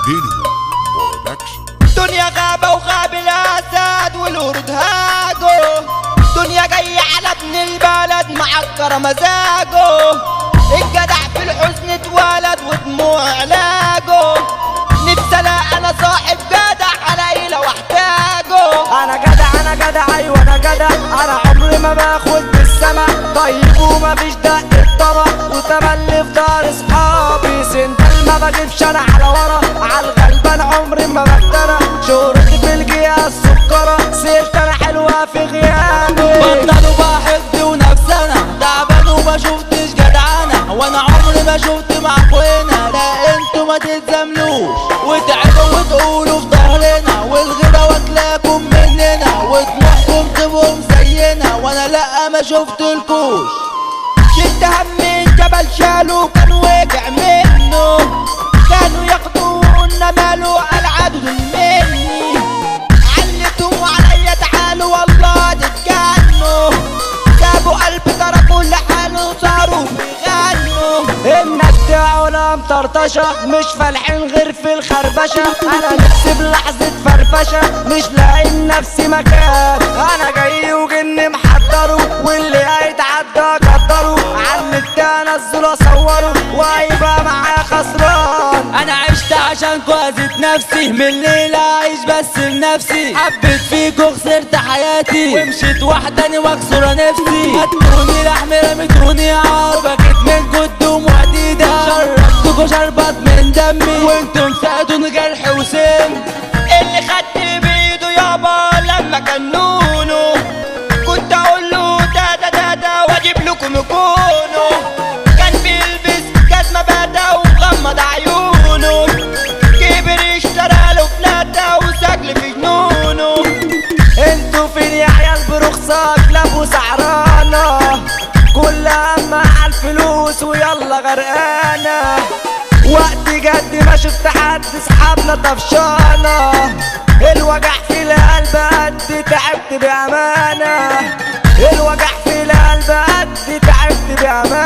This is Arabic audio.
دينو برودكشن. دنيا غابة وغاب الأسد والورد هاجو، دنيا جاية على ابن البلد معكرة مزاجه، الجدع في الحزن اتولد ودموع علاجه، نفسي الاقي انا صاحب جدع علي لو احتاجه. انا جدع انا جدع ايوه انا جدع، انا عمري ما باخد بالسما، طيب ومفيش دق طبق وتملي في دار اصحابي، سندل ما بجيبش انا على ورا، على الغلبان عمري ما بفترى، شهرتي في الجهة السكرة، سيرت انا حلوة في غيابي. بطلوا بحب ونفسنا تعبان وما شفتش جدعانة، وانا عمري ما شفت معاكوا هنا، لا انتوا ما تتزاملوش وتعبوا وتقولوا في ظهرنا، والغيرة واكلاكم مننا وطموحكم تبقوا زينا، وانا لا ما شفتلكوش. شلت هم الجبل شالوا كان وجع منه، كانوا ياخدونا ماله العدو مني، علتهم عليا تعالوا والله تتجنوا، جابوا قلب تركوا لحاله صاروا بيغنوا. الناس تعونا مطرطشة مش فالحين غير في الخربشة، انا نفسي بلحظة فرفشة مش لاقي لنفسي مكان، انا جاي وجني محضره واللي هيتعدى قدره، عالنت انزله اصوره وهيبقى معاه خسران. انا عشت عشانكوا اذيت نفسي، من الليلة اعيش بس لنفسي، حبيت فيكوا خسرت حياتي ومشيت وحداني واكسر نفسي، هتوني لحم رميتوني عار، بكيت من قدوم وحديدة، شربتكوا شربات من دمي وانتم ساعدوني جرح وسم، اللي خدت بايده يابا لما كنونه كنت اقول له دادا دادا واجيب لكم يكونوا، كان بيلبس جزمة باتا ومغمض عيونه، كبر اشترى له فلاتة وسجل في جنونه. انتوا فين يا عيال برخصة كلاب وسعرانة، كل همها عالفلوس ويلا غرقانة، وقت جد ما شفت حد صحابنا طفشانة، الوجع في القلب قد تعبت بأمانة، الوجع في القلب قد تعبت بأمانة.